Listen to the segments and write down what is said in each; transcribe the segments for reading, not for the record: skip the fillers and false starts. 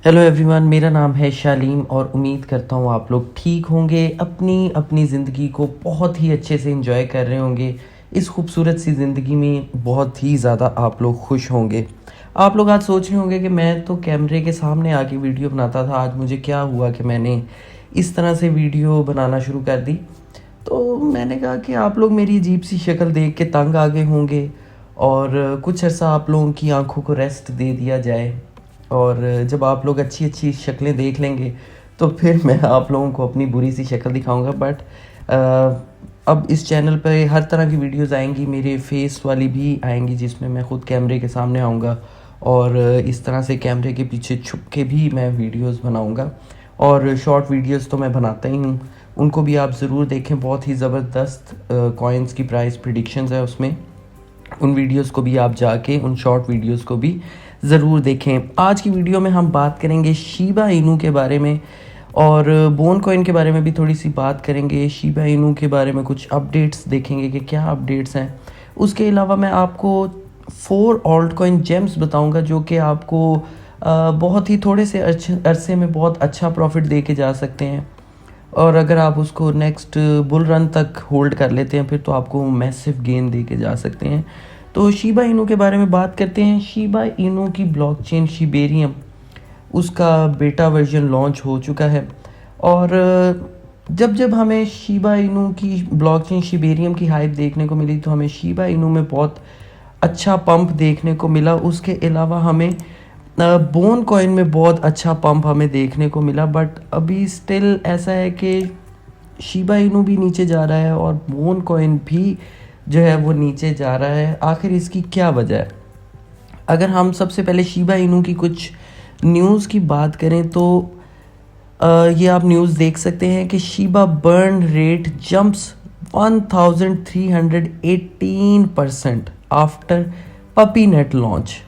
Hello everyone, मेरा नाम है शालीम और उम्मीद करता हूँ आप लोग ठीक होंगे, अपनी अपनी ज़िंदगी को बहुत ही अच्छे से एंजॉय कर रहे होंगे। इस खूबसूरत सी ज़िंदगी में बहुत ही ज़्यादा आप लोग खुश होंगे। आप लोग आज सोच रहे होंगे कि मैं तो कैमरे के सामने आके वीडियो बनाता था, आज मुझे क्या हुआ कि मैंने इस तरह से वीडियो बनाना शुरू कर दी। तो मैंने कहा कि आप लोग मेरी अजीब सी शक्ल देख के तंग आ गए होंगे और कुछ अर्सा आप लोगों की आंखों को रेस्ट दे दिया जाए। और जब आप लोग अच्छी अच्छी शक्लें देख लेंगे तो फिर मैं आप लोगों को अपनी बुरी सी शक्ल दिखाऊंगा। बट अब इस चैनल पे हर तरह की वीडियोस आएंगी, मेरे फेस वाली भी आएंगी जिसमें मैं ख़ुद कैमरे के सामने आऊँगा और इस तरह से कैमरे के पीछे छुप के भी मैं वीडियोस बनाऊँगा। और शॉर्ट वीडियोस तो मैं बनाता ही हूँ, उनको भी आप ज़रूर देखें। बहुत ही ज़बरदस्त कॉइन्स की प्राइस प्रिडिक्शंस है उसमें, उन वीडियोस को भी आप जाके उन शॉर्ट वीडियोस को भी ज़रूर देखें। आज की वीडियो में हम बात करेंगे शिबा इनू के बारे में और बोन कॉइन के बारे में भी थोड़ी सी बात करेंगे। शिबा इनू के बारे में कुछ अपडेट्स देखेंगे कि क्या अपडेट्स हैं। उसके अलावा मैं आपको 4 ऑल्ट कॉइन जेम्स बताऊंगा जो कि आपको बहुत ही थोड़े से अरसे में बहुत अच्छा प्रॉफिट दे के जा सकते हैं। और अगर आप उसको नेक्स्ट बुल रन तक होल्ड कर लेते हैं फिर तो आपको मैसिव गेन दे के जा सकते हैं। तो शिबा इनू के बारे में बात करते हैं। शिबा इनू की ब्लॉकचेन शिबेरियम, उसका बेटा वर्जन लॉन्च हो चुका है। और जब जब हमें शिबा इनू की ब्लॉकचेन शिबेरियम की हाइप देखने को मिली तो हमें शिबा इनू में बहुत अच्छा पंप देखने को मिला। उसके अलावा हमें बोन कॉइन में बहुत अच्छा पंप हमें देखने को मिला। बट अभी स्टिल ऐसा है कि शिबा इनू भी नीचे जा रहा है और बोन कॉइन भी जो है वो नीचे जा रहा है। आखिर इसकी क्या वजह है? अगर हम सबसे पहले शिबा इनू की कुछ न्यूज़ की बात करें तो ये आप न्यूज़ देख सकते हैं कि Shiba burn rate jumps 1318% after puppy net launch.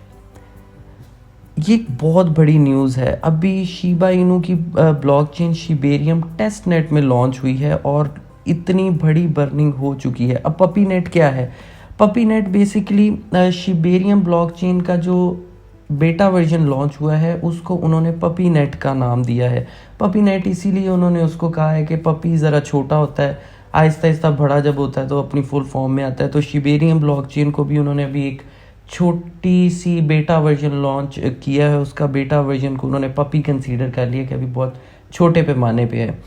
ये एक बहुत बड़ी न्यूज़ है। अभी शिबा इनू की ब्लॉकचेन शिबेरियम टेस्ट नेट में लॉन्च हुई है और इतनी बड़ी बर्निंग हो चुकी है। अब पपी नेट क्या है? Puppy net basically Shibarium blockchain का जो बेटा वर्जन लॉन्च हुआ है उसको उन्होंने पपी नेट का नाम दिया है। पपी नेट इसीलिए उन्होंने उसको कहा है कि पपी ज़रा छोटा होता है, आहिस्ता आहिस्ता बड़ा जब होता है तो अपनी फुल फॉर्म में आता है। तो शिबेरियम ब्लॉकचेन को भी उन्होंने अभी एक छोटी सी बेटा वर्जन लॉन्च किया है। उसका बेटा वर्जन को उन्होंने पपी कंसीडर कर लिया कि अभी बहुत छोटे पैमाने पे है।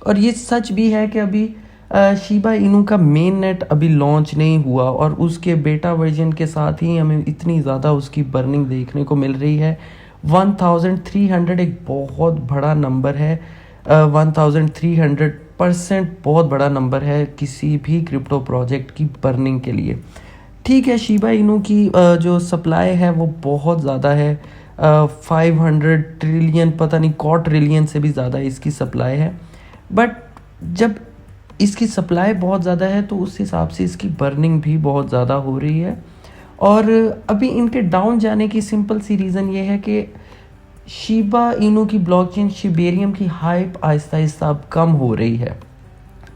और ये सच भी है कि अभी शिबा इनू का मेन नेट अभी लॉन्च नहीं हुआ और उसके बेटा वर्जन के साथ ही हमें इतनी ज़्यादा उसकी बर्निंग देखने को मिल रही है। 1300 एक बहुत बड़ा नंबर है। 1300% बहुत बड़ा नंबर है किसी भी क्रिप्टो प्रोजेक्ट की बर्निंग के लिए। ठीक है, शिबा इनू की जो सप्लाई है वो बहुत ज़्यादा है। 500 ट्रिलियन, पता नहीं क्वाड्रिलियन से भी ज़्यादा इसकी सप्लाई है। बट जब इसकी सप्लाई बहुत ज़्यादा है तो उस हिसाब से इसकी बर्निंग भी बहुत ज़्यादा हो रही है। और अभी इनके डाउन जाने की सिंपल सी रीज़न ये है कि शिबा इनू की ब्लॉकचेन शिबेरियम की हाइप आहिस्ता आहिस्ता अब कम हो रही है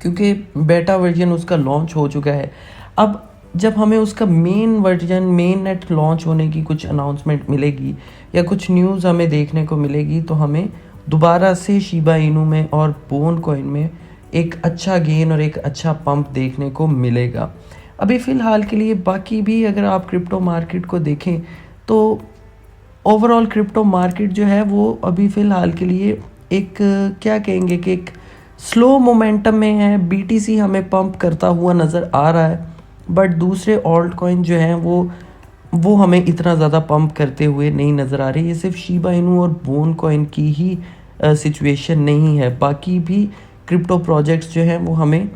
क्योंकि बेटा वर्जन उसका लॉन्च हो चुका है। अब जब हमें उसका main version, main net launch होने की कुछ अनाउंसमेंट मिलेगी या कुछ न्यूज़ हमें देखने को मिलेगी तो हमें दोबारा से शिबा इनू में और बोन कॉइन में एक अच्छा गेन और एक अच्छा पंप देखने को मिलेगा। अभी फ़िलहाल के लिए बाकी भी अगर आप क्रिप्टो मार्केट को देखें तो ओवरऑल क्रिप्टो मार्केट जो है वो अभी फ़िलहाल के लिए एक क्या कहेंगे कि एक स्लो मोमेंटम में है। बीटीसी हमें पंप करता हुआ नज़र आ रहा है बट दूसरे ऑल्ट कॉइन जो हैं वो हमें इतना ज़्यादा पंप करते हुए नहीं नज़र आ रही। ये सिर्फ शिबा इनू और बोन कॉइन की ही सिचुएशन नहीं है, बाकी भी क्रिप्टो प्रोजेक्ट्स जो हैं वो हमें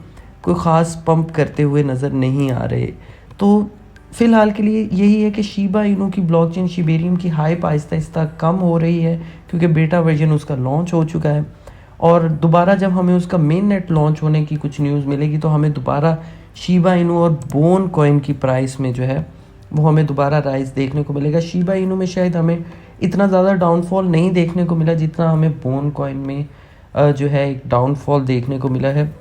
कोई ख़ास पंप करते हुए नज़र नहीं आ रहे। तो फ़िलहाल के लिए यही है कि शिबा इनू की ब्लॉकचेन शिबेरियम की हाइप आहिस्ता आहिस्ता कम हो रही है क्योंकि बेटा वर्जन उसका लॉन्च हो चुका है। और दोबारा जब हमें उसका मेन नेट लॉन्च होने की कुछ न्यूज़ मिलेगी तो हमें दोबारा शिबा इनू और बोन कॉइन की प्राइस में जो है वो हमें दोबारा राइज देखने को मिलेगा। शिबा इनू में शायद हमें इतना ज़्यादा डाउनफॉल नहीं देखने को मिला जितना हमें बोन कॉइन में जो है एक डाउनफॉल देखने को मिला है।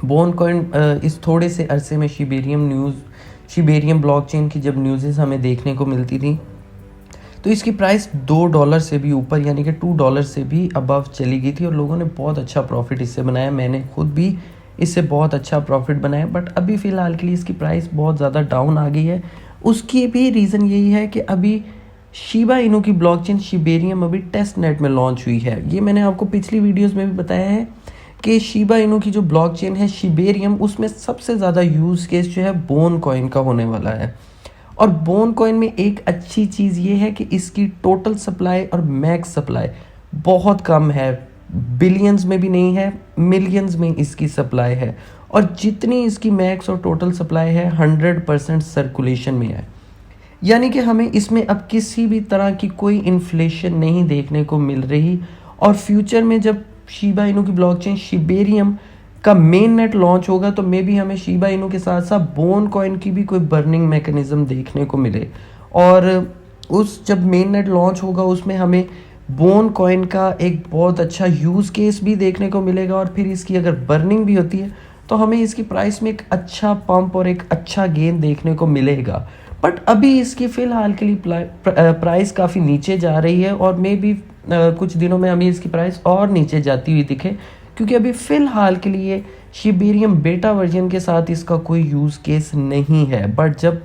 बोन कॉइन इस थोड़े से अरसे में शिबेरियम ब्लॉकचेन की जब न्यूज़ हमें देखने को मिलती थी तो इसकी प्राइस $2 से भी ऊपर यानी कि $2 से भी अबव चली गई थी और लोगों ने बहुत अच्छा प्रॉफिट इससे बनाया। मैंने खुद भी इससे बहुत अच्छा प्रॉफिट बनाया, बट अभी फ़िलहाल के लिए इसकी प्राइस बहुत ज़्यादा डाउन आ गई है। उसकी भी रीज़न यही है कि अभी शिबा इनू की ब्लॉकचेन शिबेरियम अभी टेस्ट नेट में लॉन्च हुई है। ये मैंने आपको पिछली वीडियोस में भी बताया है कि शिबा इनू की जो ब्लॉकचेन है शिबेरियम, उसमें सबसे ज़्यादा यूज़ केस जो है बोन कॉइन का होने वाला है। और बोन कॉइन में एक अच्छी चीज़ ये है कि इसकी टोटल सप्लाई और मैक्स सप्लाई बहुत कम है, बिलियंस में भी नहीं है, मिलियंस में इसकी सप्लाई है। और जितनी इसकी मैक्स और टोटल सप्लाई है 100% सर्कुलेशन में है, यानी कि हमें इसमें अब किसी भी तरह की कोई इन्फ्लेशन नहीं देखने को मिल रही। और फ्यूचर में जब शिबा इनू की ब्लॉकचेन शिबेरियम का मेन नेट लॉन्च होगा तो मे बी हमें शिबा इनू के साथ साथ बोन कॉइन की भी कोई बर्निंग मैकेनिज्म देखने को मिले। और उस जब मेन नेट लॉन्च होगा उसमें हमें बोन कॉइन का एक बहुत अच्छा यूज़ केस भी देखने को मिलेगा। और फिर इसकी अगर बर्निंग भी होती है तो हमें इसकी प्राइस में एक अच्छा पंप और एक अच्छा गेन देखने को मिलेगा। बट अभी इसकी फ़िलहाल के लिए प्राइस काफ़ी नीचे जा रही है और मे बी कुछ दिनों में हमें इसकी प्राइस और नीचे जाती हुई दिखे, क्योंकि अभी फ़िलहाल के लिए शिबेरियम बेटा वर्जन के साथ इसका कोई यूज़ केस नहीं है। बट जब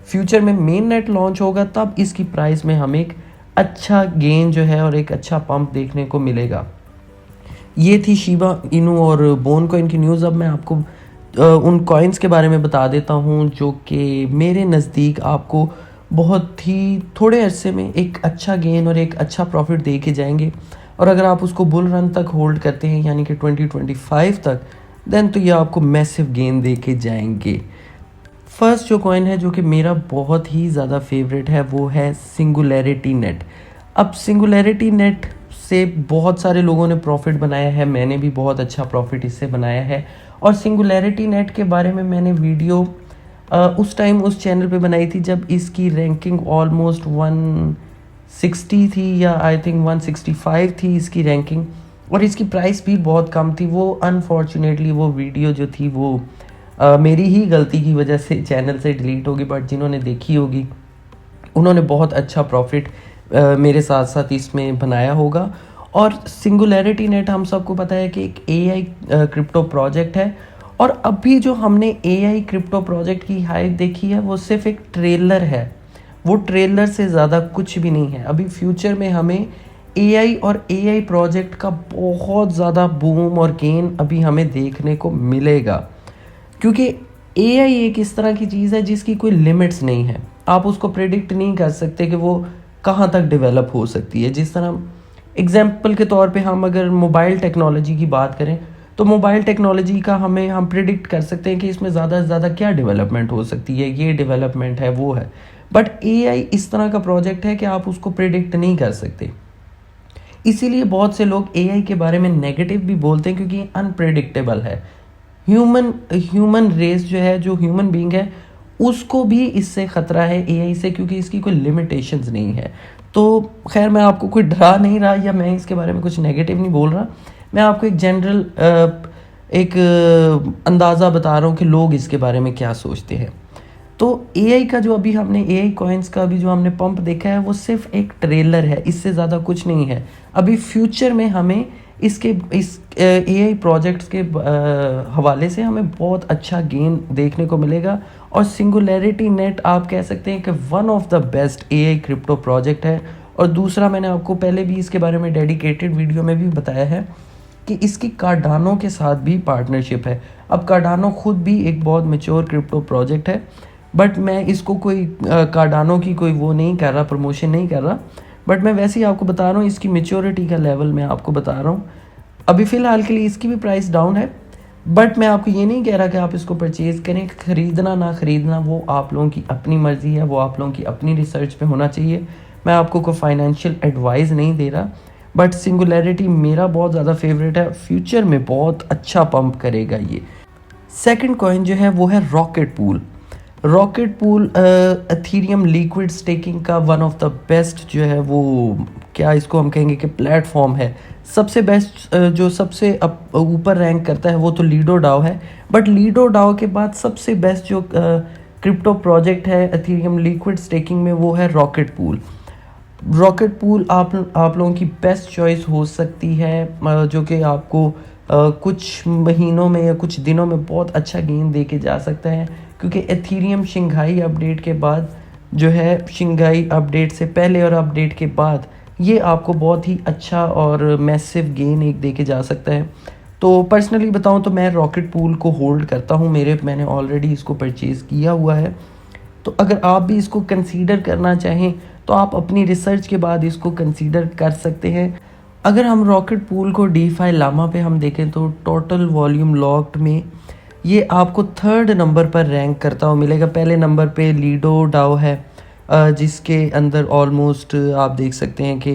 फ्यूचर में मेन नेट लॉन्च होगा तब इसकी प्राइस में हमें एक अच्छा गेन जो है और एक अच्छा पंप देखने को मिलेगा। ये थी शिबा इनू और बोन कॉइन की न्यूज़। अब मैं आपको उन कॉइन्स के बारे में बता देता हूँ जो कि मेरे नज़दीक आपको बहुत ही थोड़े अरसे में एक अच्छा गेन और एक अच्छा प्रॉफिट दे के जाएंगे। और अगर आप उसको बुल रन तक होल्ड करते हैं यानी कि 2025 तक, देन तो ये आपको मैसिव गेन दे के जाएंगे। फर्स्ट जो कॉइन है जो कि मेरा बहुत ही ज़्यादा फेवरेट है वो है सिंगुलैरिटी नेट। अब सिंगुलैरिटी नेट से बहुत सारे लोगों ने प्रॉफिट बनाया है, मैंने भी बहुत अच्छा प्रॉफिट इससे बनाया है। और सिंगुलैरिटी नेट के बारे में मैंने वीडियो उस टाइम उस चैनल पे बनाई थी जब इसकी रैंकिंग ऑलमोस्ट 160 थी या आई थिंक 165 थी इसकी रैंकिंग, और इसकी प्राइस भी बहुत कम थी। वो अनफॉर्चुनेटली वो वीडियो जो थी वो मेरी ही गलती की वजह से चैनल से डिलीट होगी, बट जिन्होंने देखी होगी उन्होंने बहुत अच्छा प्रॉफिट मेरे साथ साथ इसमें बनाया होगा। और सिंगुलैरिटी नेट हम सबको पता है कि एक एआई क्रिप्टो प्रोजेक्ट है। और अभी जो हमने एआई क्रिप्टो प्रोजेक्ट की हाइप देखी है वो सिर्फ एक ट्रेलर है, वो ट्रेलर से ज़्यादा कुछ भी नहीं है। अभी फ्यूचर में हमें एआई और एआई प्रोजेक्ट का बहुत ज़्यादा बूम और गेन अभी हमें देखने को मिलेगा, क्योंकि एआई एक इस तरह की चीज़ है जिसकी कोई लिमिट्स नहीं है। आप उसको प्रेडिक्ट नहीं कर सकते कि वो कहाँ तक डेवलप हो सकती है। जिस तरह एग्जाम्पल के तौर पे हम अगर मोबाइल टेक्नोलॉजी की बात करें तो मोबाइल टेक्नोलॉजी का हम प्रिडिक्ट कर सकते हैं कि इसमें ज़्यादा से ज़्यादा क्या डेवलपमेंट हो सकती है, ये डेवलपमेंट है वो है। बट एआई इस तरह का प्रोजेक्ट है कि आप उसको प्रिडिक्ट नहीं कर सकते। इसीलिए बहुत से लोग एआई के बारे में नेगेटिव भी बोलते हैं क्योंकि अनप्रेडिक्टेबल है। ह्यूमन रेस जो है, जो ह्यूमन बीइंग है, उसको भी इससे ख़तरा है एआई से, क्योंकि इसकी कोई लिमिटेशंस नहीं है। तो खैर मैं आपको कोई डरा नहीं रहा या मैं इसके बारे में कुछ नेगेटिव नहीं बोल रहा, मैं आपको एक जनरल अंदाज़ा बता रहा हूँ कि लोग इसके बारे में क्या सोचते हैं। तो एआई का जो अभी हमने एआई कॉइन्स का अभी जो हमने पंप देखा है वो सिर्फ एक ट्रेलर है, इससे ज़्यादा कुछ नहीं है। अभी फ्यूचर में हमें इस एआई प्रोजेक्ट्स के हवाले से हमें बहुत अच्छा गेन देखने को मिलेगा। और सिंगुलैरिटी नेट आप कह सकते हैं कि one of the best AI crypto project है। और दूसरा, मैंने आपको पहले भी इसके बारे में डेडिकेटेड वीडियो में भी बताया है कि इसकी कार्डानो के साथ भी पार्टनरशिप है। अब कार्डानो खुद भी एक बहुत मैच्योर क्रिप्टो प्रोजेक्ट है, बट मैं इसको कोई कार्डानो की कोई वो नहीं कर रहा, प्रमोशन नहीं कर रहा, बट मैं वैसे ही आपको बता रहा हूँ इसकी मैच्योरिटी का लेवल मैं आपको बता रहा हूँ। अभी फ़िलहाल के लिए इसकी भी प्राइस डाउन है, बट मैं आपको ये नहीं कह रहा कि आप इसको परचेज़ करें। ख़रीदना ना ख़रीदना वो आप लोगों की अपनी मर्ज़ी है, वो आप लोगों की अपनी रिसर्च पे होना चाहिए। मैं आपको कोई फाइनेंशियल एडवाइस नहीं दे रहा, बट सिंगुलैरिटी मेरा बहुत ज़्यादा फेवरेट है, फ्यूचर में बहुत अच्छा पंप करेगा ये। सेकंड कॉइन जो है वो है rocket pool. Rocket pool Ethereum liquid staking का वन ऑफ द बेस्ट जो है वो क्या इसको हम कहेंगे कि प्लेटफॉर्म है। सबसे बेस्ट जो सबसे ऊपर रैंक करता है वो तो लीडो डाओ है, बट लीडो डाओ के बाद सबसे बेस्ट जो क्रिप्टो प्रोजेक्ट है एथेरियम लिक्विड स्टेकिंग में वो है रॉकेट पूल। रॉकेट पूल आप लोगों की बेस्ट चॉइस हो सकती है, जो कि आपको कुछ महीनों में या कुछ दिनों में बहुत अच्छा गेन दे के जा सकता है, क्योंकि एथीरियम शंघाई अपडेट के बाद जो है, शंघाई अपडेट से पहले और अपडेट के बाद ये आपको बहुत ही अच्छा और मैसिव गेन एक दे के जा सकता है। तो पर्सनली बताऊं तो मैं रॉकेट पूल को होल्ड करता हूं, मैंने ऑलरेडी इसको परचेज़ किया हुआ है। तो अगर आप भी इसको कंसीडर करना चाहें तो आप अपनी रिसर्च के बाद इसको कंसीडर कर सकते हैं। अगर हम रॉकेट पूल को डीफाई लामा पे हम देखें तो टोटल वॉल्यूम लॉक्ड में ये आपको 3rd नंबर पर रैंक करता हुआ मिलेगा। पहले नंबर पे लीडो डाओ है, जिसके अंदर ऑलमोस्ट आप देख सकते हैं कि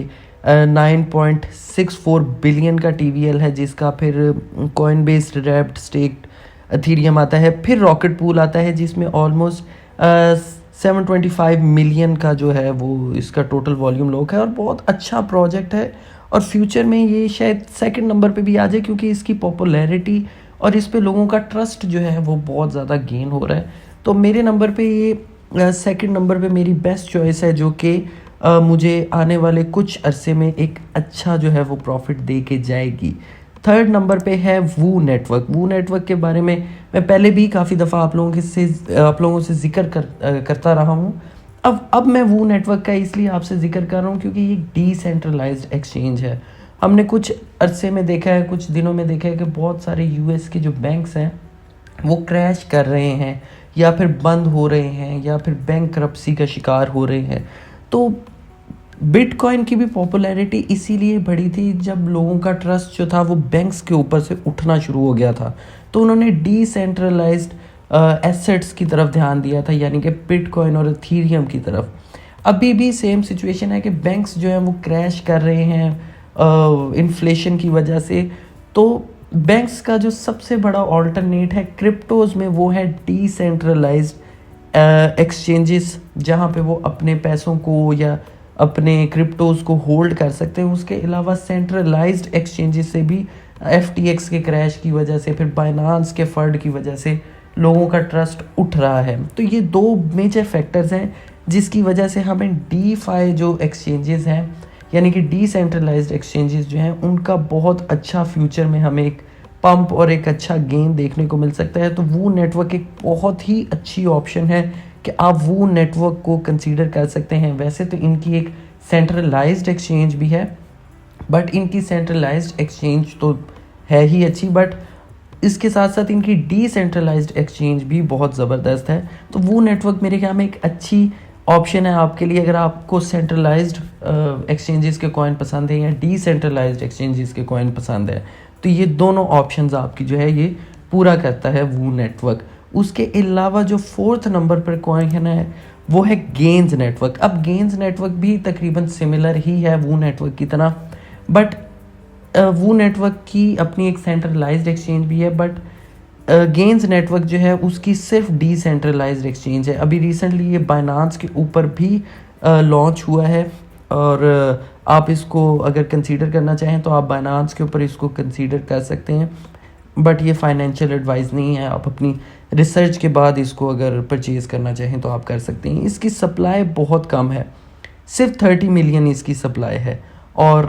9.64 बिलियन का TVL है, जिसका फिर coin based wrapped stacked Ethereum आता है। फिर रॉकेट पूल आता है जिसमें ऑलमोस्ट 725 मिलियन का जो है वो इसका टोटल वॉल्यूम लॉक है, और बहुत अच्छा प्रोजेक्ट है। और फ्यूचर में ये शायद 2nd नंबर पे भी आ जाए, क्योंकि इसकी पॉपुलैरिटी और इस पे लोगों का ट्रस्ट जो है वो बहुत ज़्यादा गेन हो रहा है। तो मेरे नंबर पे ये 2nd नंबर पे मेरी बेस्ट चॉइस है, जो कि मुझे आने वाले कुछ अरसे में एक अच्छा जो है वो प्रॉफिट दे के जाएगी। 3rd नंबर पे है वू नेटवर्क। वू नेटवर्क के बारे में मैं पहले भी काफ़ी दफ़ा आप लोगों से जिक्र करता रहा हूँ। अब मैं वू नेटवर्क का इसलिए आपसे जिक्र कर रहा हूँ क्योंकि ये डिसेंट्रलाइज्ड एक्सचेंज है। हमने कुछ अरसे में देखा है, कुछ दिनों में देखा है कि बहुत सारे US के जो बैंक्स हैं वो क्रैश कर रहे हैं, या फिर बंद हो रहे हैं, या फिर बैंकरप्सी का शिकार हो रहे हैं। तो बिटकॉइन की भी पॉपुलैरिटी इसीलिए बढ़ी थी जब लोगों का ट्रस्ट जो था वो बैंक्स के ऊपर से उठना शुरू हो गया था। तो उन्होंने डिसेंट्रलाइज्ड एसेट्स की तरफ ध्यान दिया था, यानी कि बिटकॉइन और इथीरियम की तरफ। अभी भी सेम सिचुएशन है कि बैंक्स जो हैं वो क्रैश कर रहे हैं इन्फ्लेशन की वजह से। तो बैंक्स का जो सबसे बड़ा ऑल्टरनेट है क्रिप्टोज में, वो है डिसेंट्रलाइज्ड एक्सचेंजेस, जहाँ पे वो अपने पैसों को या अपने क्रिप्टोज को होल्ड कर सकते हैं। उसके अलावा सेंट्रलाइज्ड एक्सचेंजेस से भी FTX के क्रैश की वजह से, फिर बाइनांस के फंड की वजह से लोगों का ट्रस्ट उठ रहा है। तो ये 2 मेजर फैक्टर्स हैं जिसकी वजह से हमें डीफाई जो एक्सचेंजेस हैं, यानी कि डिसेंट्रलाइज्ड एक्सचेंजेस जो हैं, उनका बहुत अच्छा फ्यूचर में हमें एक पंप और एक अच्छा गेन देखने को मिल सकता है। तो वू नेटवर्क एक बहुत ही अच्छी ऑप्शन है कि आप वू नेटवर्क को कंसीडर कर सकते हैं। वैसे तो इनकी एक सेंट्रलाइज्ड एक्सचेंज भी है, बट इनकी सेंट्रलाइज्ड एक्सचेंज तो है ही अच्छी, बट इसके साथ साथ इनकी डिसेंट्रलाइज्ड एक्सचेंज भी बहुत ज़बरदस्त है। तो वू नेटवर्क मेरे ख्याल में एक अच्छी ऑप्शन है आपके लिए, अगर आपको सेंट्रलाइज्ड एक्सचेंजेस के कॉइन पसंद है या डिसेंट्रलाइज्ड एक्सचेंजेस के कॉइन पसंद है। तो ये दोनों ऑप्शंस आपकी जो है ये पूरा करता है वू नेटवर्क। उसके अलावा जो 4th नंबर पर कॉइन है वो है गेन्स नेटवर्क। अब गेन्स नेटवर्क भी तकरीबन सिमिलर ही है वू नेटवर्क की तरह, बट वू नेटवर्क की अपनी एक सेंट्रलाइज्ड एक्सचेंज भी है, बट गेन्स नेटवर्क जो है उसकी सिर्फ डिसेंट्रलाइज्ड एक्सचेंज है। अभी रिसेंटली ये बाइनांस के ऊपर भी लॉन्च हुआ है, और आप इसको अगर कंसीडर करना चाहें तो आप बाइनांस के ऊपर इसको कंसीडर कर सकते हैं, बट ये फाइनेंशियल एडवाइस नहीं है। आप अपनी रिसर्च के बाद इसको अगर परचेज़ करना चाहें तो आप कर सकते हैं। इसकी सप्लाई बहुत कम है, सिर्फ 30 मिलियन इसकी सप्लाई है, और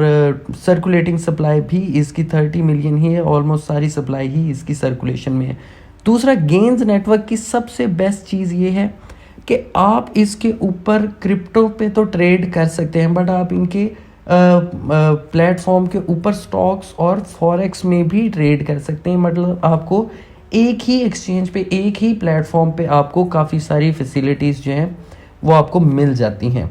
सर्कुलेटिंग सप्लाई भी इसकी 30 मिलियन ही है। ऑलमोस्ट सारी सप्लाई ही इसकी सर्कुलेशन में है। दूसरा, गेन्स नेटवर्क की सबसे बेस्ट चीज़ ये है कि आप इसके ऊपर क्रिप्टो पे तो ट्रेड कर सकते हैं, बट आप इनके प्लेटफॉर्म के ऊपर स्टॉक्स और फॉरेक्स में भी ट्रेड कर सकते हैं। मतलब आपको एक ही एक्सचेंज पे, एक ही प्लेटफॉर्म पे आपको काफ़ी सारी फैसिलिटीज़ जो हैं वो आपको मिल जाती हैं।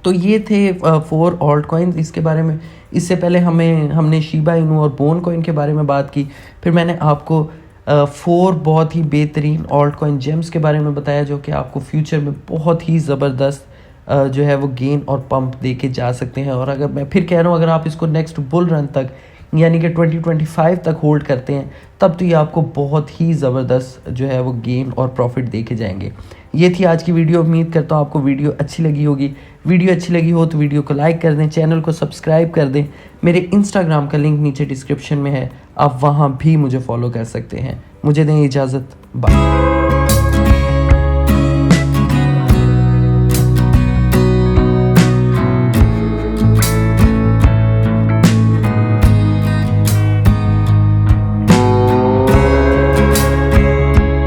तो ये थे 4 ऑल्ट कॉइन्स। इसके बारे में इससे पहले हमने शिबा इनू और बोन कॉइन के बारे में बात की। फिर मैंने आपको 4 बहुत ही बेहतरीन ऑल्ट कॉइन जेम्स के बारे में बताया, जो कि आपको फ्यूचर में बहुत ही ज़बरदस्त जो है वो गेन और पंप दे के जा सकते हैं। और अगर मैं फिर कह रहा हूँ, अगर आप इसको नेक्स्ट बुल रन तक यानी कि 2025 तक होल्ड करते हैं, तब तो ये आपको बहुत ही ज़बरदस्त जो है वो गेन और प्रॉफिट दे के जाएंगे। ये थी आज की वीडियो। उम्मीद करता हूँ आपको वीडियो अच्छी लगी होगी। वीडियो अच्छी लगी हो तो वीडियो को लाइक कर दें, चैनल को सब्सक्राइब कर दें। मेरे इंस्टाग्राम का लिंक नीचे डिस्क्रिप्शन में है, आप वहाँ भी मुझे फॉलो कर सकते हैं। मुझे दें इजाज़त, बाय।